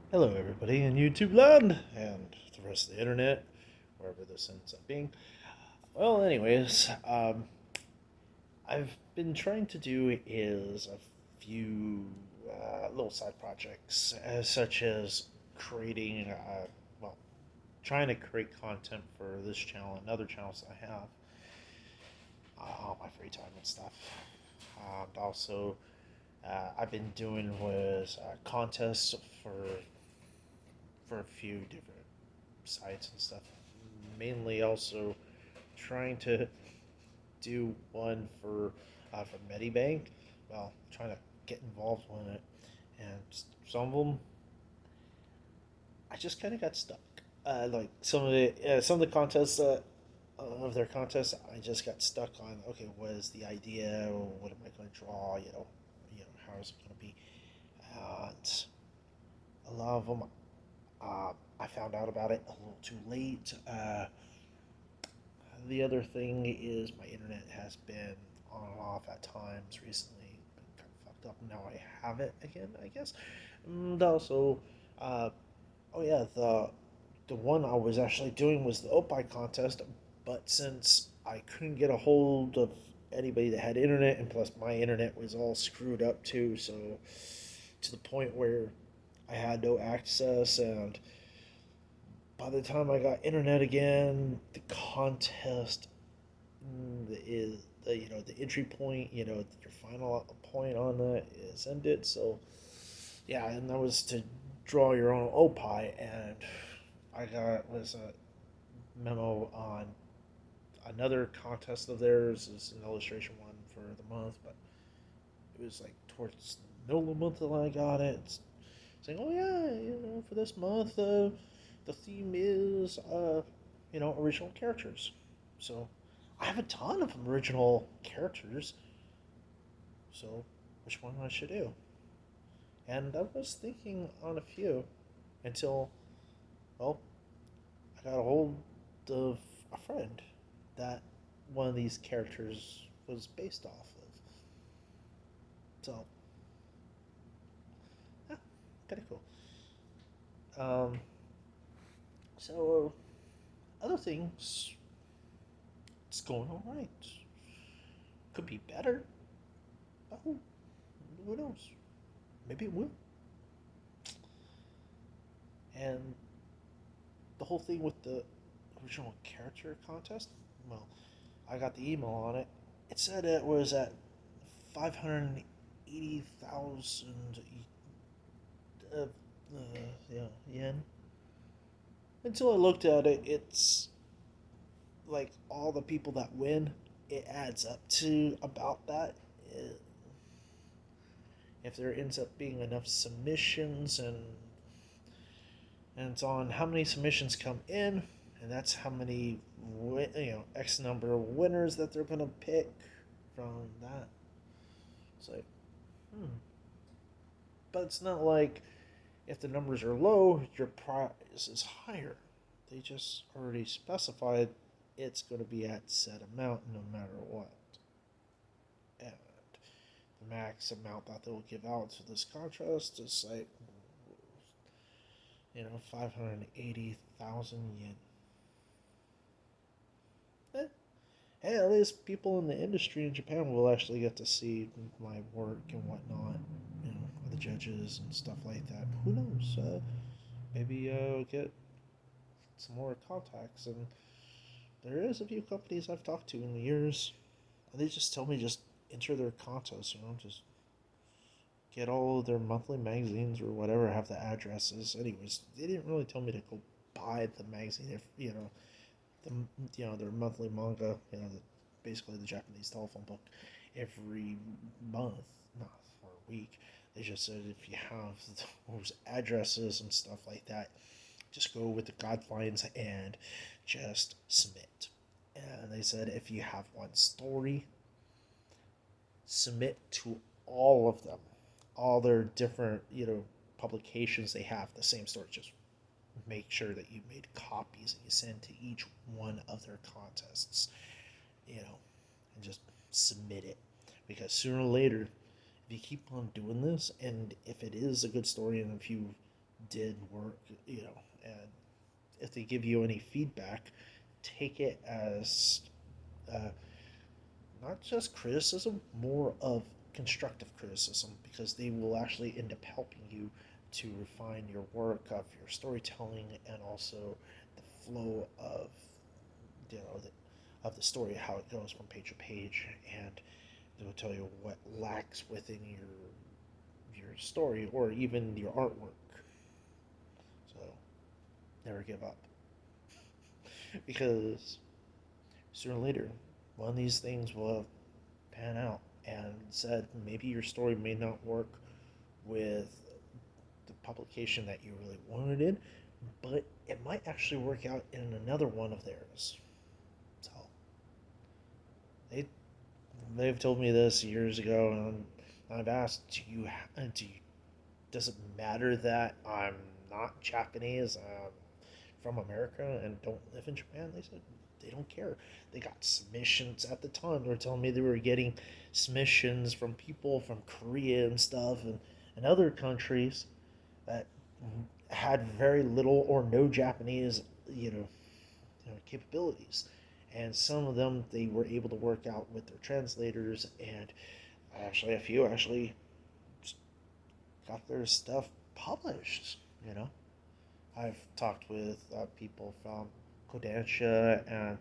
Hello, everybody in YouTube land and the rest of the internet, wherever this ends up being. Well, anyways, I've been trying to do is a few little side projects, such as creating, well, trying to create content for this channel and other channels that I have on my free time and stuff. And also, I've been doing was contests for a few different sites and stuff. Mainly also trying to do one for Medibank. Well, trying to get involved in it, and some of them I just kind of got stuck. Like some of the contests of their contests, I just got stuck on. Okay, what is the idea? What am I going to draw? How is it going to be? And a lot of them, I found out about it a little too late. The other thing is my internet has been on and off at times recently. Been kind of fucked up. Now I have it again, I guess. And also, uh, oh yeah, the one I was actually doing was the Opie contest, but since I couldn't get a hold of anybody that had internet, and plus my internet was all screwed up too, so to the point where I had no access, and by the time I got internet again, the contest is the entry point, your final point on that is ended. So yeah, and that was to draw your own opie, and I got was a memo on another contest of theirs is an illustration one for the month, but it was like towards the middle of the month that I got it, saying, oh yeah, for this month, the theme is original characters. So I have a ton of original characters. So which one I should do? And I was thinking on a few until, well, I got a hold of a friend that one of these characters was based off of. So, yeah, kind of cool. Um, so, other things, it's going all right. Could be better. Oh, who knows? Maybe it will. And the whole thing with the original character contest, well, I got the email on it. It said it was at 580,000 uh, yen. Until I looked at it, it's like all the people that win, it adds up to about that. If there ends up being enough submissions, and it's on how many submissions come in, and that's how many X number of winners that they're gonna pick from that. It's like, hmm. But it's not like if the numbers are low, your price is higher. They just already specified it's going to be at said amount no matter what. And the max amount that they'll give out to this contest is like, 580,000 yen. Eh. Hey, at least people in the industry in Japan will actually get to see my work and whatnot, the judges and stuff like that. Who knows? Maybe I'll get some more contacts. And there is a few companies I've talked to in the years, and they just tell me just enter their contests, just get all of their monthly magazines or whatever have the addresses. Anyways, they didn't really tell me to go buy the magazine if the their monthly manga, basically the Japanese telephone book every month, not for a week. They just said if you have those addresses and stuff like that, just go with the guidelines and just submit. And they said if you have one story, submit to all of them, all their different, publications they have the same story. Just make sure that you made copies and you send to each one of their contests, and just submit it. Because sooner or later, if you keep on doing this, and if it is a good story, and if you did work, and if they give you any feedback, take it as uh, not just criticism, more of constructive criticism, because they will actually end up helping you to refine your work of your storytelling and also the flow of the story, how it goes from page to page, and they'll tell you what lacks within your story or even your artwork. So never give up, because sooner or later one of these things will pan out and said maybe your story may not work with the publication that you really wanted in, but it might actually work out in another one of theirs. So they they've told me this years ago, and I've asked, does it matter that I'm not Japanese, from America, and don't live in Japan? They said they don't care. They got submissions at the time. They were telling me they were getting submissions from people from Korea and stuff, and other countries that had very little or no Japanese, capabilities. And some of them they were able to work out with their translators, and actually a few actually got their stuff published. You know, I've talked with people from Kodansha and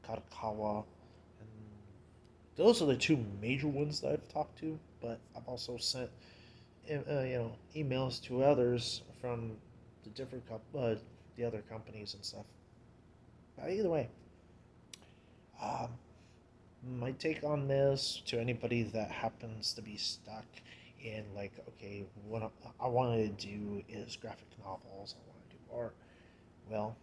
Kadokawa, and those are the two major ones that I've talked to. But I've also sent emails to others from the the other companies and stuff. But either way, um, my take on this to anybody that happens to be stuck in, like, okay, what I want to do is graphic novels, I want to do art. Well,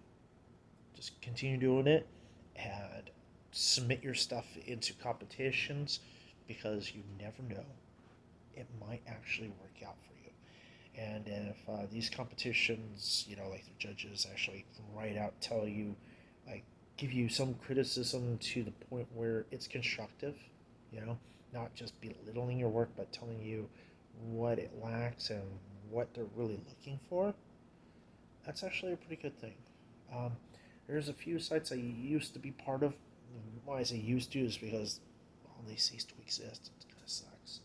just continue doing it and submit your stuff into competitions, because you never know, it might actually work out for you. And if these competitions, like the judges actually right out tell you, like, give you some criticism to the point where it's constructive, you know, not just belittling your work, but telling you what it lacks and what they're really looking for, that's actually a pretty good thing. Um, there's a few sites I used to be part of. Why I say used to is because, well, they ceased to exist. It kind of sucks.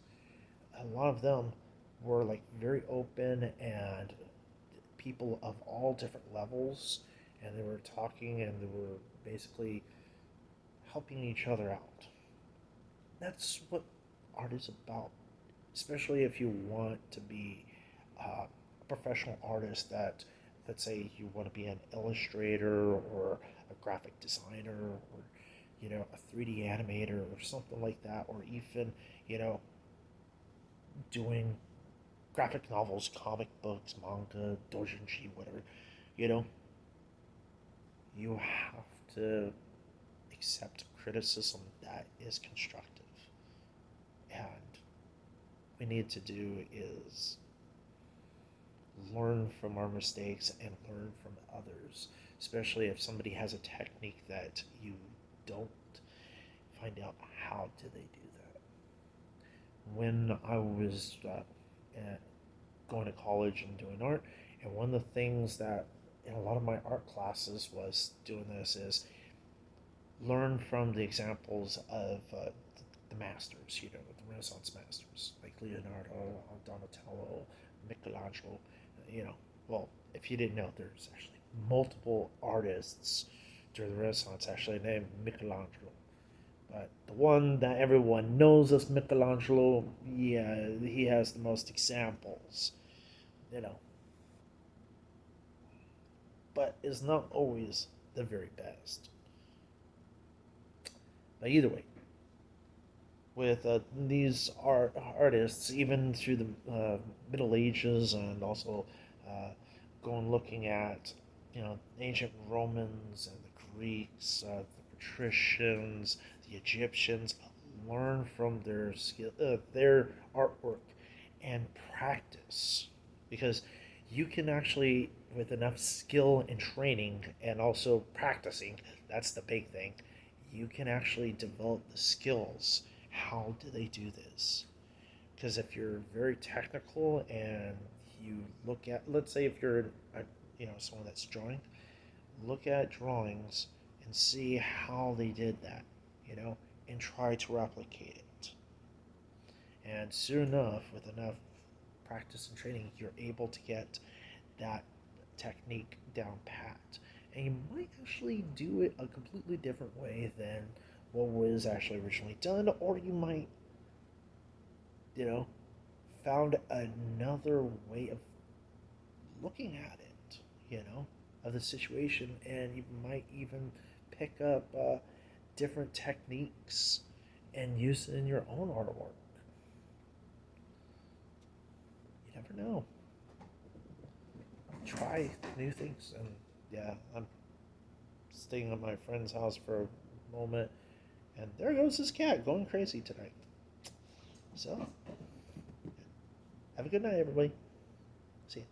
A lot of them were like very open, and people of all different levels, and they were talking and they were basically helping each other out. That's what art is about, especially if you want to be a professional artist. That, let's say you want to be an illustrator or a graphic designer, or a 3D animator or something like that, or even doing graphic novels, comic books, manga, doujinshi, whatever, you know, you have to accept criticism that is constructive. And what we need to do is learn from our mistakes and learn from others, especially if somebody has a technique that you don't. Find out how do they do that. When I was going to college and doing art, and one of the things that in a lot of my art classes was doing this is learn from the examples of the masters, the Renaissance masters like Leonardo, Donatello, Michelangelo. Well, if you didn't know, there's actually multiple artists during the Renaissance actually named Michelangelo. But the one that everyone knows as Michelangelo, yeah, he has the most examples, you know, but is not always the very best. But either way, with these artists, even through the Middle Ages, and also uh, going looking at ancient Romans and the Greeks, the patricians, the Egyptians, learn from their skill, their artwork, and practice, because you can actually, with enough skill and training and also practicing, that's the big thing, you can actually develop the skills. How do they do this? Because if you're very technical and you look at, let's say if you're someone that's drawing, look at drawings and see how they did that, you know, and try to replicate it. And soon enough, with enough practice and training, you're able to get that technique down pat. And you might actually do it a completely different way than what was actually originally done, or you might, you know, found another way of looking at it, of the situation, and you might even pick up different techniques and use it in your own artwork. You never know. Try new things, and yeah, I'm staying at my friend's house for a moment, and there goes this cat going crazy tonight. So, have a good night, everybody. See ya.